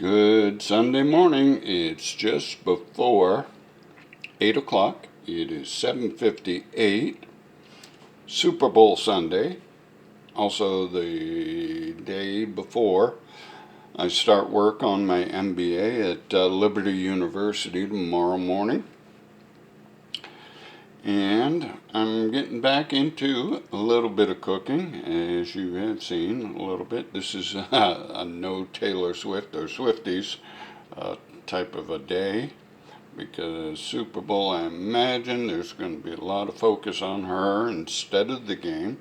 Good Sunday morning. It's just before 8 o'clock. It is 7:58. Super Bowl Sunday. Also the day before I start work on my MBA at Liberty University tomorrow morning. And I'm getting back into a little bit of cooking, as you have seen a little bit. This is a no Taylor Swift or Swifties type of a day, because Super Bowl, I imagine there's going to be a lot of focus on her instead of the game.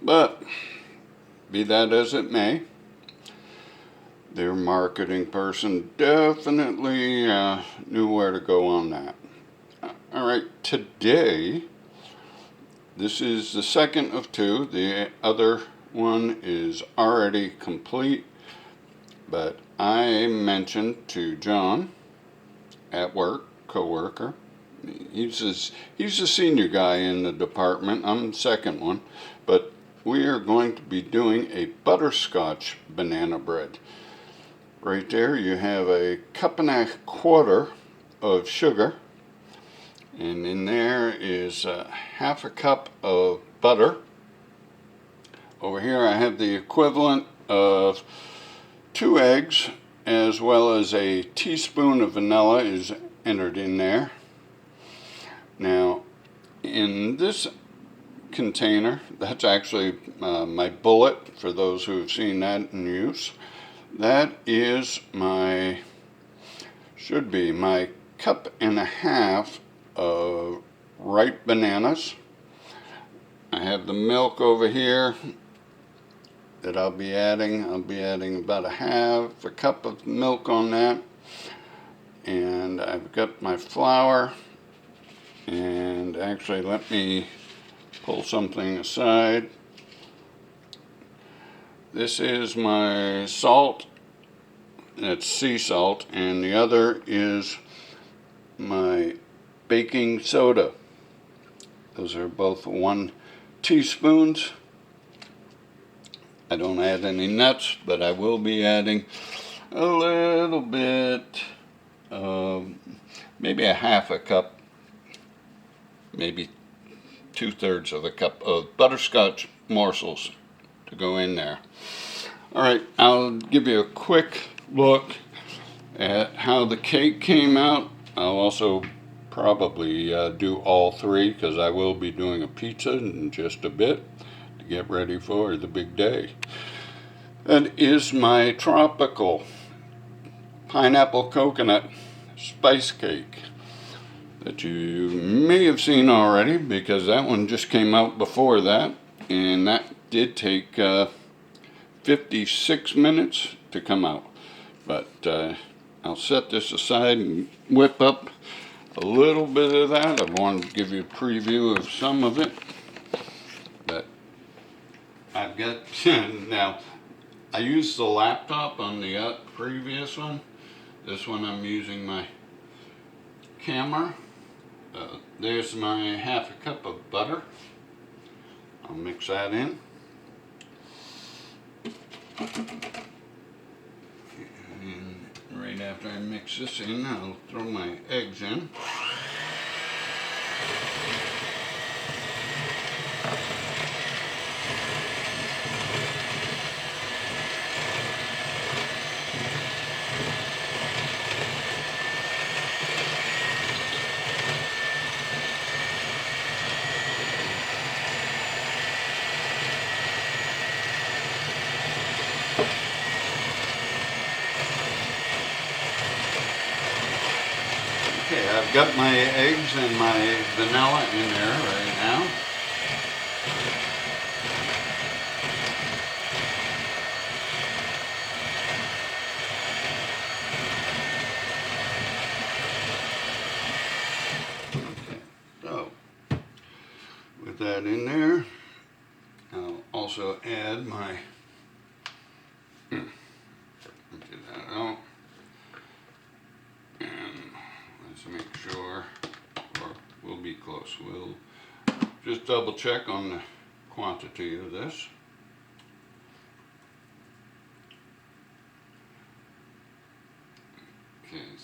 But be that as it may, their marketing person definitely knew where to go on that. Alright, today, this is the second of two. The other one is already complete, but I mentioned to John at work, co-worker, he's a senior guy in the department, I'm the second one, but we are going to be doing a butterscotch banana bread. Right there you have a cup and a quarter of sugar. And in there is half a cup of butter. Over here I have the equivalent of 2 eggs, as well as a teaspoon of vanilla is entered in there. Now, in this container, that's actually my bullet, for those who have seen that in use. That is should be my cup and a half of ripe bananas. I have the milk over here that I'll be adding. I'll be adding about a half a cup of milk on that. And I've got my flour. And actually, let me pull something aside. This is my salt. That's sea salt. And the other is my baking soda. Those are both 1 teaspoon. I don't add any nuts, but I will be adding a little bit, maybe a half a cup, maybe 2/3 of a cup of butterscotch morsels to go in there. Alright, I'll give you a quick look at how the cake came out. I'll also probably do all 3, because I will be doing a pizza in just a bit to get ready for the big day. That is my tropical pineapple coconut spice cake that you may have seen already, because that one just came out before that, and that did take 56 minutes to come out. But I'll set this aside and whip up a little bit of that. I wanted to give you a preview of some of it, but I've got now I used the laptop on the previous one. This one I'm using my camera. There's my half a cup of butter. I'll mix that in. And right after I mix this in, I'll throw my eggs in. Okay, I've got my eggs and my vanilla in there right now. Okay, so with that in there, I'll also add my empty that out. And let's make sure, or we'll be close. We'll just double check on the quantity of this.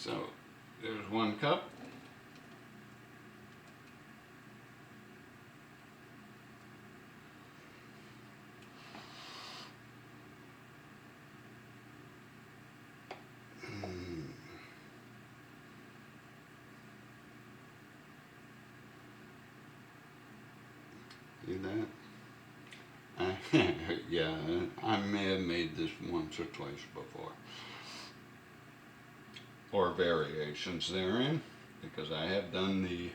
So there's 1 cup. See that? Yeah, I may have made this once or twice before. Or variations therein, because I have done the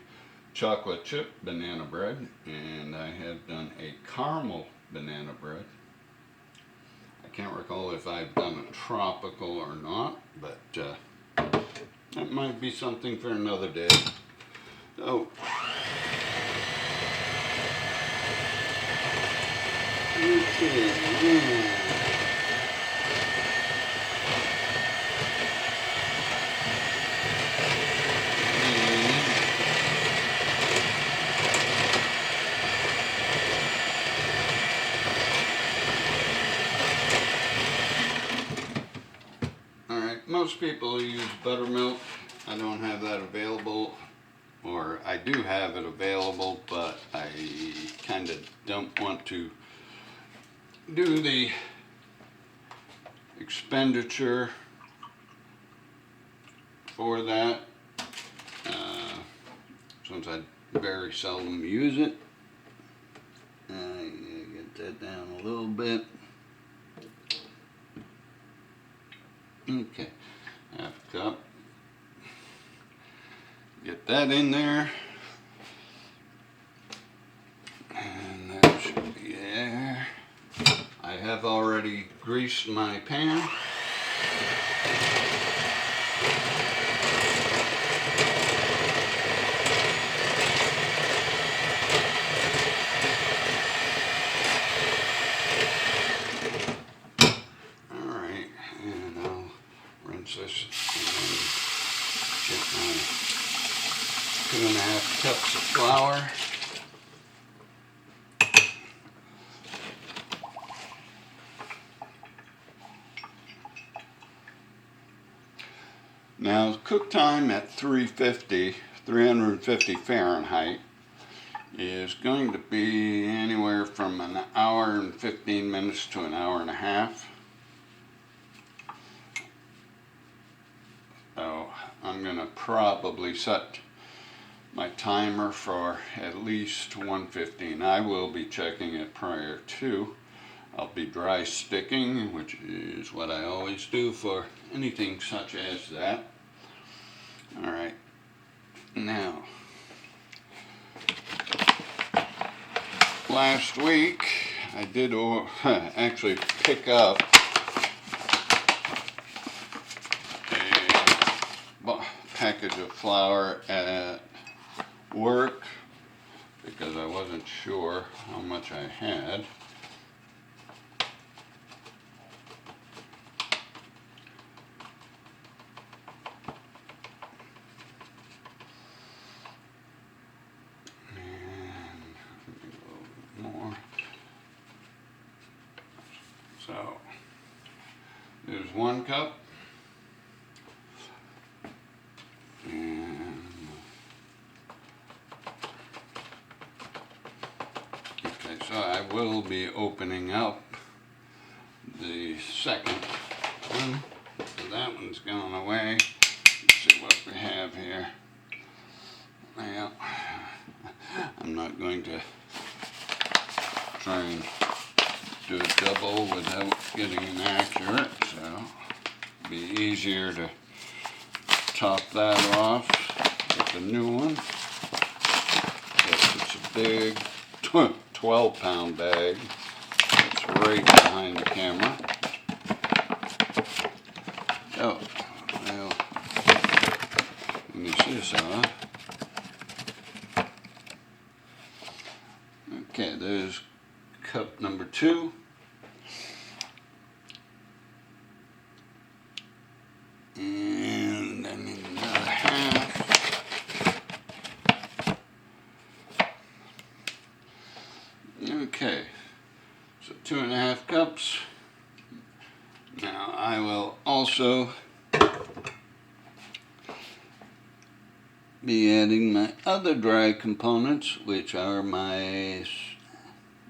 chocolate chip banana bread and I have done a caramel banana bread. I can't recall if I've done a tropical or not, but that might be something for another day. So, okay. Most people use buttermilk. I don't have that available, or I do have it available, but I kind of don't want to do the expenditure for that, since I very seldom use it. Get that down a little bit. Okay, half a cup. Get that in there. And that should be there. I have already greased my pan. This and then get my 2.5 cups of flour. Now cook time at 350 Fahrenheit is going to be anywhere from an hour and 15 minutes to an hour and a half. So I'm going to probably set my timer for at least 1:15. I will be checking it prior to. I'll be dry sticking, which is what I always do for anything such as that. All right, now last week I did actually pick up package of flour at work because I wasn't sure how much I had. And a little bit more. So there's 1 cup. So I will be opening up the second one. So that one's going away. Let's see what we have here. Well, I'm not going to try and do a double without getting inaccurate, so it'll be easier to top that off with the new one. It's a big 12-pound bag. It's right behind the camera. Oh, well, let me see this off. Okay, there's cup number 2. And then another half. Okay, so 2.5 cups. Now I will also be adding my other dry components, which are my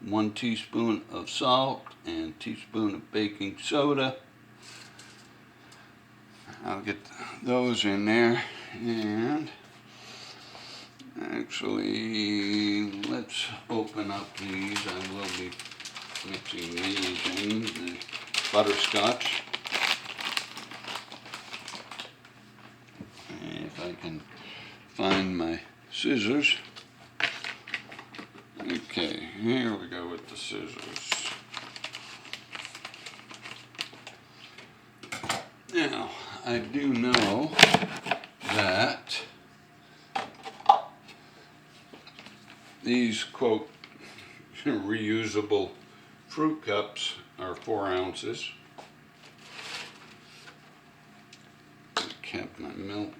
1 teaspoon of salt and teaspoon of baking soda. I'll get those in there, and actually let's open up these. I will be mixing these in, the butterscotch. If I can find my scissors. Okay, here we go with the scissors. Now, I do know that these, quote, reusable fruit cups are 4 ounces. I kept my milk.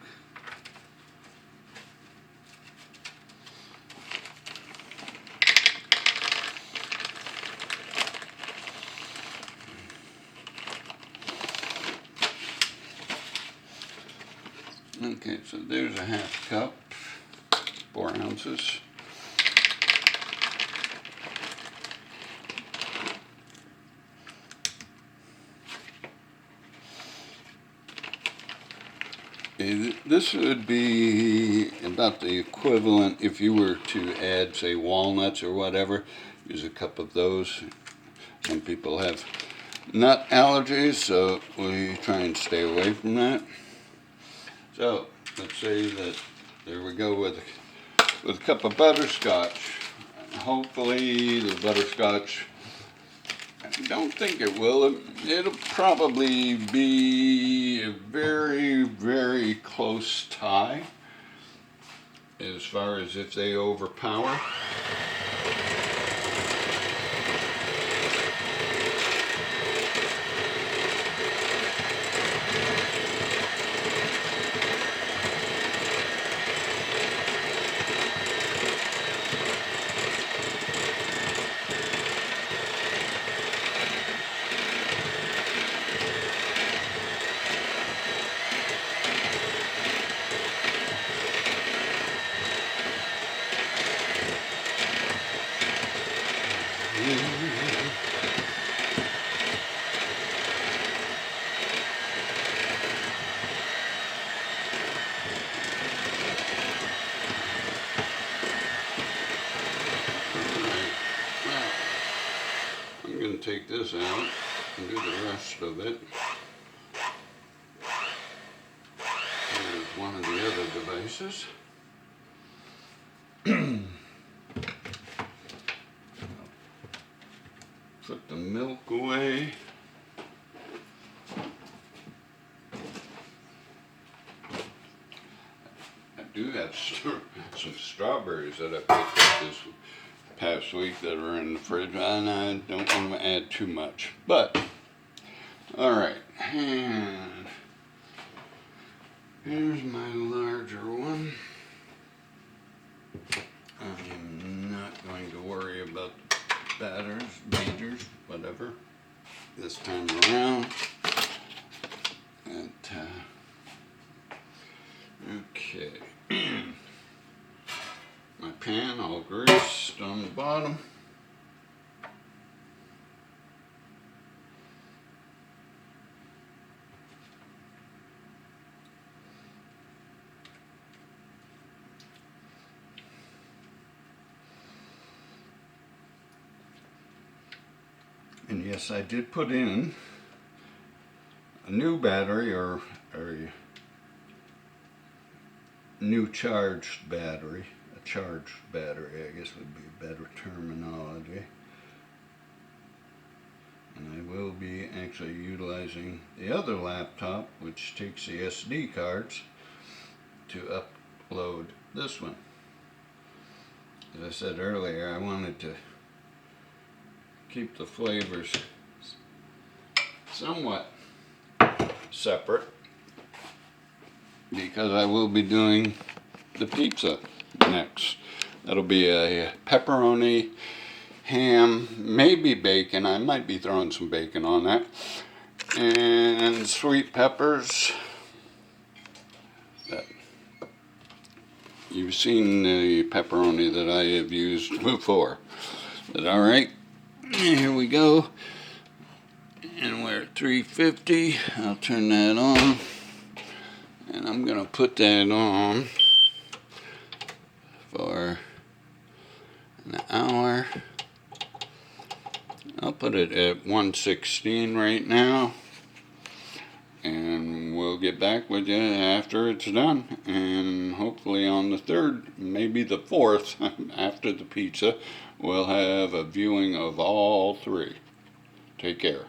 Okay, so there's a 1/2 cup, 4 ounces. This would be about the equivalent if you were to add, say, walnuts or whatever. Use a cup of those. Some people have nut allergies, so we try and stay away from that. So let's say that there we go with a cup of butterscotch. Hopefully the butterscotch, I don't think it will. It'll probably be a very, very close tie as far as if they overpower. Take this out and do the rest of it. There's one of the other devices. Put the milk away. I do have some strawberries that I picked up this past week that are in the fridge, and I don't want to add too much. But, alright, and here's my larger one. I'm not going to worry about majors, whatever, this time around. And, okay. My pan all greased on the bottom. And yes, I did put in a new battery, or a new charged battery. A charged battery, I guess, would be better terminology. And I will be actually utilizing the other laptop, which takes the SD cards, to upload this one. As I said earlier, I wanted to keep the flavors somewhat separate because I will be doing the pizza next. That'll be a pepperoni, ham, maybe bacon. I might be throwing some bacon on that, and sweet peppers. That you've seen the pepperoni that I have used before. But alright, here we go. And we're at 350. I'll turn that on. And I'm going to put that on for an hour. I'll put it at 116 right now. And we'll get back with you after it's done. And hopefully on the 3rd, maybe the 4th, after the pizza, we'll have a viewing of all 3. Take care.